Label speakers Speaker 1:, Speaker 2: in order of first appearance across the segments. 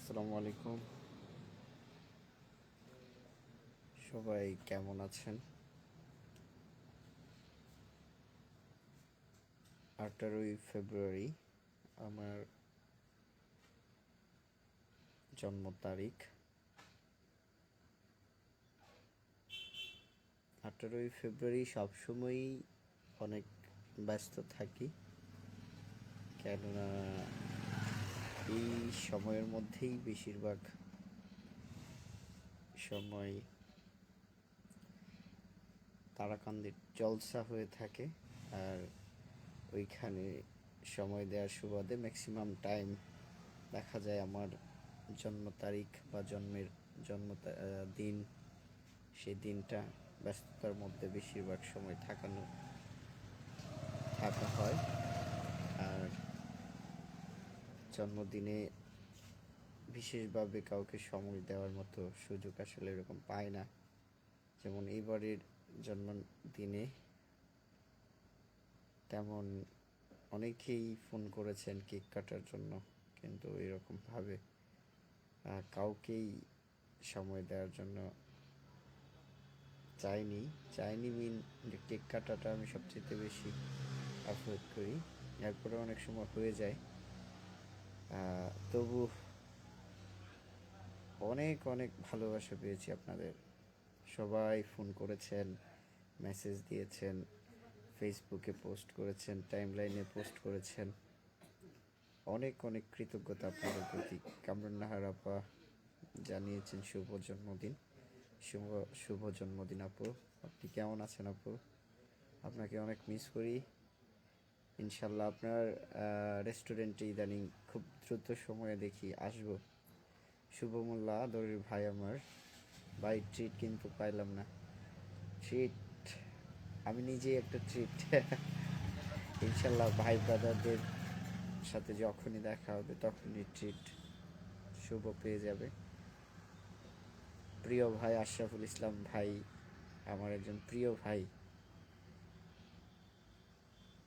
Speaker 1: আসসালামু আলাইকুম। সবাই কেমন আছেন? 18ই ফেব্রুয়ারি আমার জন্ম তারিখ। 18ই ফেব্রুয়ারি সবসময়ই অনেক ব্যস্ত থাকি, কেননা এই সময়ের মধ্যেই বেশিরভাগ সময় তারাকান্দির জলসা হয়ে থাকে। আর ওইখানে সময় দেওয়ার সুবাদে ম্যাক্সিমাম টাইম দেখা যায় আমার জন্ম তারিখ বা দিন, সেই দিনটা ব্যস্ততার মধ্যে বেশিরভাগ সময় থাকা হয়। আর জন্মদিনে বিশেষভাবে কাউকে সময় দেওয়ার মতো সুযোগ আসলে এরকম পায় না। যেমন এইবারের জন্মদিনে তেমন অনেকেই ফোন করেছেন কেক কাটার জন্য, কিন্তু এরকমভাবে কাউকেই সময় দেওয়ার জন্য চাইনি। মিন যে কেক কাটাটা আমি সবচেয়ে বেশি অ্যাভয়েড করি, এরপরে অনেক সময় হয়ে যায়। তবু অনেক অনেক ভালোবাসা পেয়েছি আপনাদের। সবাই ফোন করেছেন, মেসেজ দিয়েছেন, ফেসবুকে পোস্ট করেছেন, টাইমলাইনে পোস্ট করেছেন। অনেক অনেক কৃতজ্ঞতা আপনাদের প্রতি। কামরুন নাহার আপা জানিয়েছেন শুভ জন্মদিন। শুভ শুভ জন্মদিন আপু। আপনি কেমন আছেন আপু? আপনাকে অনেক মিস করি। ইনশাল্লাহ আপনার রেস্টুরেন্টে ইদানিং খুব দ্রুত সময়ে দেখি আসবো। শুভমুল্লাহ দরির ভাই আমার। ভাই ট্রিট কিন্তু পাইলাম না। ট্রিট আমি নিজেই একটা ট্রিট। ইনশাল্লাহ ভাই ব্রাদারদের সাথে যখনই দেখা হবে তখনই ট্রিট শুভ পেয়ে যাবে। প্রিয় ভাই আশরাফুল ইসলাম ভাই, আমার একজন প্রিয় ভাই,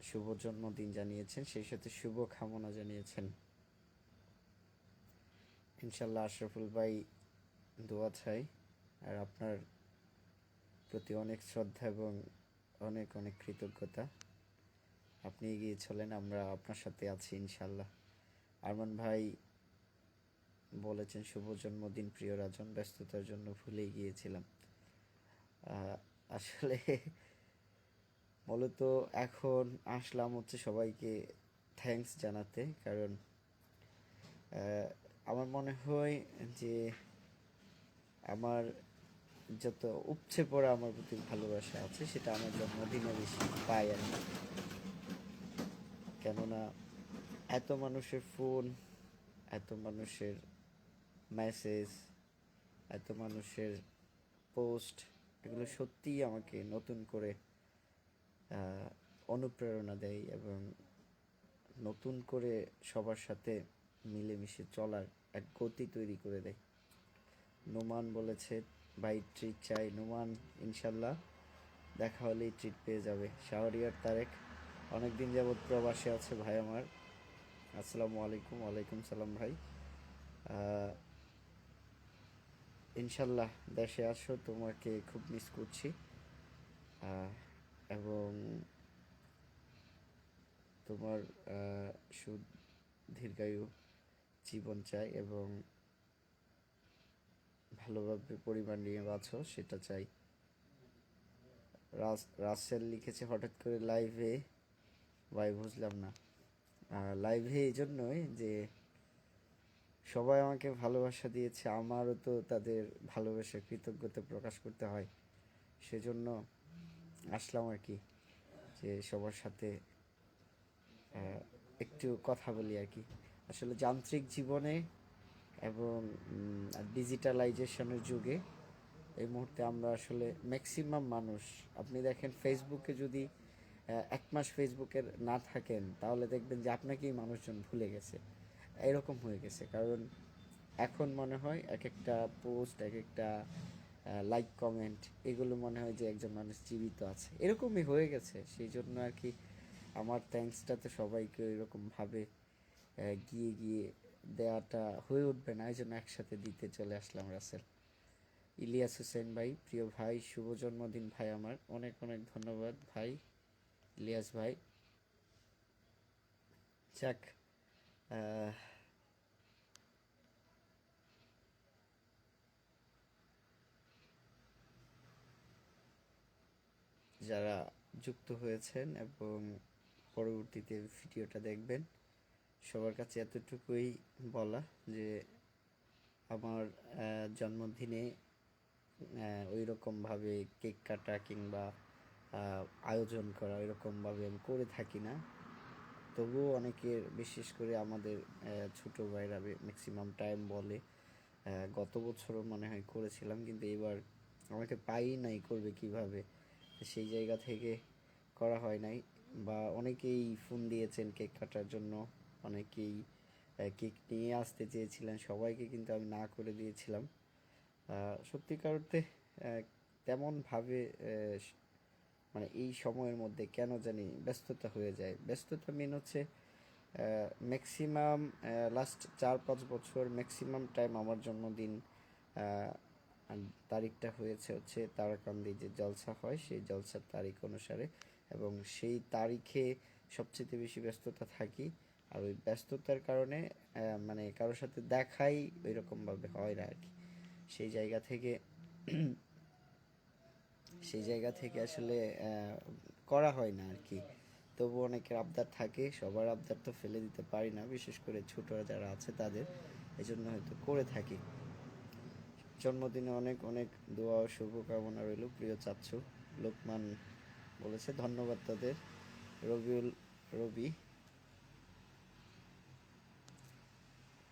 Speaker 1: শুভ জন্মদিন জানিয়েছেন, সেই সাথে শুভ কামনা জানিয়েছেন। ইনশাল্লাহ আশরাফুল ভাই দোয়া চাই। আর আপনার প্রতি অনেক শ্রদ্ধা এবং অনেক অনেক কৃতজ্ঞতা। আপনি এগিয়ে চলেন, আমরা আপনার সাথে আছি ইনশাল্লাহ। আরমান ভাই বলেছেন শুভ জন্মদিন প্রিয় রাজন, ব্যস্ততার জন্য ভুলেই গিয়েছিলাম। আসলে মূলত এখন আসলাম হচ্ছে সবাইকে থ্যাঙ্কস জানাতে, কারণ আমার মনে হয় যে আমার যত উপচে পড়া আমার প্রতি ভালোবাসা আছে সেটা আমার জন্মদিনে বেশি পাই আর কি। কেননা এত মানুষের ফোন, এত মানুষের মেসেজ, এত মানুষের পোস্ট, এগুলো সত্যিই আমাকে নতুন করে অনুপ্রেরণা দেয় এবং নতুন করে সবার সাথে মিলেমিশে চলার এক গতি তৈরি করে দেয়। নোমান বলেছে ভাই ট্রিট চাই। নোমান ইনশাল্লাহ দেখা হলেই ট্রিট পেয়ে যাবে। শাহরিয়ার তারেক অনেক দিন যাবৎ প্রবাসে আছে ভাই আমার। আসসালামু আলাইকুম। ওয়ালাইকুম সালাম ভাই। ইনশাল্লাহ দেশে আসো, তোমাকে খুব মিস করছি। এবং তোমার সুদীর্ঘায়ু জীবন চাই এবং ভালোভাবে পরিবার নিয়ে বাঁচো, সেটা চাই। রাসেল লিখেছে হঠাৎ করে লাইভে। ভাই বুঝলাম না। লাইভে এই জন্যই যে সবাই আমাকে ভালোবাসা দিয়েছে, আমারও তো তাদের ভালোবাসা কৃতজ্ঞতা প্রকাশ করতে হয়। সেজন্য আসলাম আর কি, যে সবার সাথে একটু কথা বলি আর কি। আসলে যান্ত্রিক জীবনে এবং ডিজিটালাইজেশনের যুগে এই মুহূর্তে আমরা আসলে ম্যাক্সিমাম মানুষ, আপনি দেখেন ফেসবুকে যদি 1 মাস ফেসবুকের না থাকেন তাহলে দেখবেন যে আপনাকেই মানুষজন ভুলে গেছে, এরকম হয়ে গেছে। কারণ এখন মনে হয় এক একটা পোস্ট, এক একটা লাইক কমেন্ট, এগুলো মনে হয় যে একজন মানুষ জীবিত আছে, এরকমই হয়ে গেছে। সেই জন্য আর কি আমার থ্যাঙ্কসটা তো সবাইকে এরকমভাবে গিয়ে গিয়ে দেওয়াটা হয়ে উঠবে না, এই জন্য একসাথে দিতে চলে আসলাম রাসেল। ইলিয়াস হোসেন ভাই, প্রিয় ভাই, শুভ জন্মদিন ভাই আমার, অনেক অনেক ধন্যবাদ ভাই ইলিয়াস ভাই। যাক, যারা যুক্ত হয়েছেন এবং পরবর্তীতে ভিডিওটা দেখবেন, সবার কাছে এতটুকুই বলা যে আমার জন্মদিনে ওই রকমভাবে কেক কাটা কিংবা আয়োজন করা ওই রকমভাবে আমি করে থাকি না। তবুও অনেকের, বিশেষ করে আমাদের ছোটো ভাইরা ম্যাক্সিমাম টাইম বলে, গত বছরও মনে হয় করেছিলাম, কিন্তু এবার আমাকে পাই নাই করবে কিভাবে, সেই জায়গা থেকে করা হয় নাই। বা অনেকেই ফোন দিয়েছেন কেক কাটার জন্য, অনেকেই কেক নিয়ে আসতে চেয়েছিলেন, সবাইকে কিন্তু আমি না করে দিয়েছিলাম। সত্যিকার অর্থে তেমনভাবে মানে এই সময়ের মধ্যে কেন জানি ব্যস্ততা হয়ে যায়। ব্যস্ততা মেন হচ্ছে ম্যাক্সিমাম লাস্ট 4-5 বছর ম্যাক্সিমাম টাইম আমার জন্মদিন তারিখটা হচ্ছে তারাকান্দি যে জলসা হয় সেই জলসার তারিখ অনুসারে, এবং সেই তারিখে সবচেয়ে বেশি ব্যস্ততা থাকি। আর ওই ব্যস্ততার কারণে মানে কারোর সাথে দেখাই ওই রকমভাবে হয় না আর কি। সেই জায়গা থেকে আসলে করা হয় না আর কি। তবু অনেকের আবদার থাকে, সবার আবদার তো ফেলে দিতে পারি না, বিশেষ করে ছোটরা যারা আছে তাদের, এই জন্য হয়তো করে থাকি। জন্মদিনে অনেক অনেক দোয়া ও শুভকামনা রইল প্রিয় চাচ্ছু। লোকমান বলেছে ধন্যবাদ তাদের। রবি,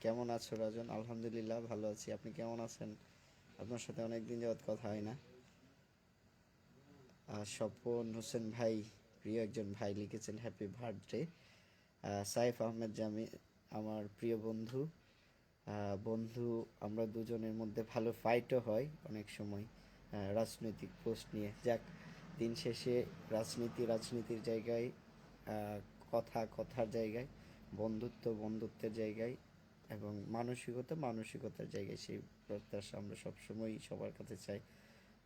Speaker 1: কেমন আছো রাজন? আলহামদুলিল্লাহ ভালো আছি, আপনি কেমন আছেন? আপনার সাথে অনেক দিন যাবৎ কথা হয় না। স্বপন হোসেন ভাই, প্রিয় একজন ভাই, লিখেছেন হ্যাপি বার্থডে। সাইফ আহমেদ জামি, আমার প্রিয় বন্ধু, বন্ধু, আমরা দুজনের মধ্যে ভালো ফাইটও হয় অনেক সময় রাজনৈতিক পোস্ট নিয়ে। যাক, দিন শেষে রাজনীতির জায়গায়, কথার জায়গায়, বন্ধুত্ব বন্ধুত্বের জায়গায়, এবং মানসিকতার জায়গায়, সেই প্রত্যাশা আমরা সবসময়ই সবার কাছে চাই।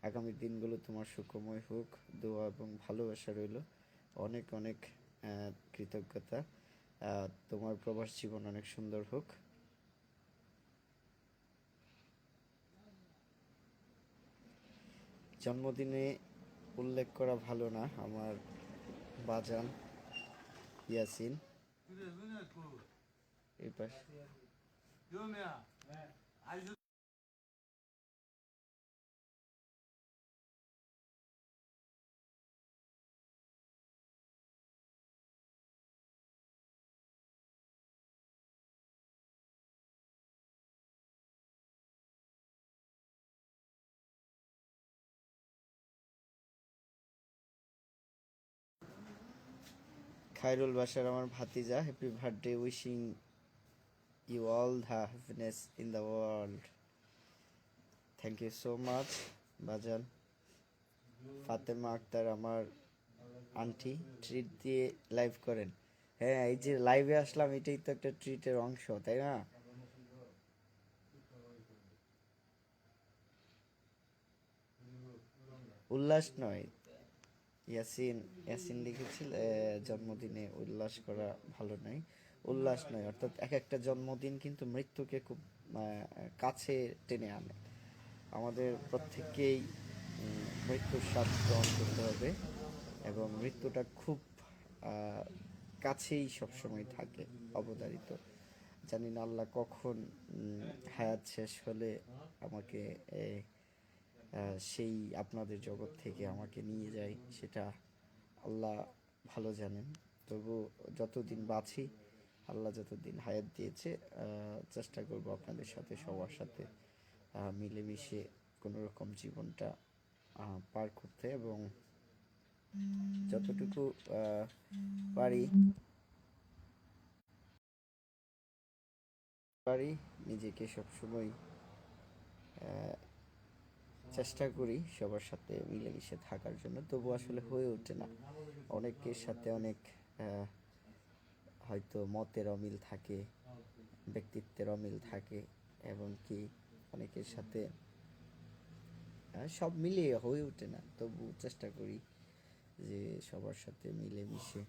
Speaker 1: আগামী দিনগুলো তোমার সুখময় হোক, দোয়া এবং ভালোবাসা রইল। অনেক অনেক কৃতজ্ঞতা। তোমার প্রবাস জীবন অনেক সুন্দর হোক। জন্মদিনে উল্লেখ করা ভালো না আমার বাজান ইয়াসিন। এই পাশে খায়রুল বাশার, আমার ভাতিজা, happy birthday, wishing you all the happiness in the world. Thank you so much বাজান। ফাতেমা আক্তার, আমার আন্টি, ট্রিট দিয়ে লাইভ করেন। হ্যাঁ, এই যে লাইভে আসলাম, এটাই তো একটা ট্রিটের অংশ, তাই না? উল্লাস নয়, ইয়াসিন ইয়াসিন লিখেছিল জন্মদিনে উল্লাস করা ভালো নয়। উল্লাস নয়, অর্থাৎ এক একটা জন্মদিন কিন্তু মৃত্যুকে খুব কাছে টেনে আনে। আমাদের প্রত্যেককেই মৃত্যুর স্বাদ গ্রহণ করতে হবে, এবং মৃত্যুটা খুব কাছেই সবসময় থাকে, অবধারিত। জানি না আল্লাহ কখন হায়াত শেষ হলে আমাকে সেই আপনাদের জগৎ থেকে আমাকে নিয়ে যায়, সেটা আল্লাহ ভালো জানেন। তবু যতদিন বাঁচি, আল্লাহ যতদিন হায়াত দিয়েছে, চেষ্টা করব আপনাদের সাথে, সবার সাথে মিলেমিশে কোনো রকম জীবনটা পার করতে, এবং যতটুকু পারি নিজেকে সবসময় চেষ্টা করি সবার সাথে মিলেমিশে থাকার জন্য, তবু আসলে হয়ে ওঠে না। অনেকের সাথে অনেক হয়তো মতের অমিল থাকে, ব্যক্তিত্বের অমিল থাকে, এবং কি অনেকের সাথে সব মিলিয়ে হয়ে ওঠে না, তবু চেষ্টা করি যে সবার সাথে মিলেমিশে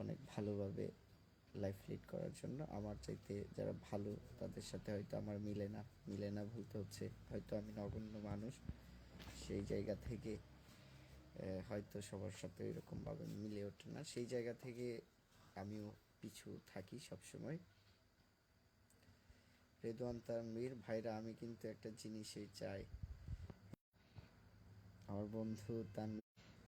Speaker 1: অনেক ভালোভাবে লাইফ লিড করার জন্য। আমার চাইতে যারা ভালো তাদের সাথে হয়তো আমার মিলে না বলতে হচ্ছে হয়তো আমি নগণ্য মানুষ, সেই জায়গা থেকে হয়তো সবার সাথে এরকমভাবে মিলে ওঠে না, সেই জায়গা থেকে আমিও পিছু থাকি সবসময়। রেদওয়ান তানভীর ভাইরা, আমি কিন্তু একটা জিনিসই চাই, আমার বন্ধু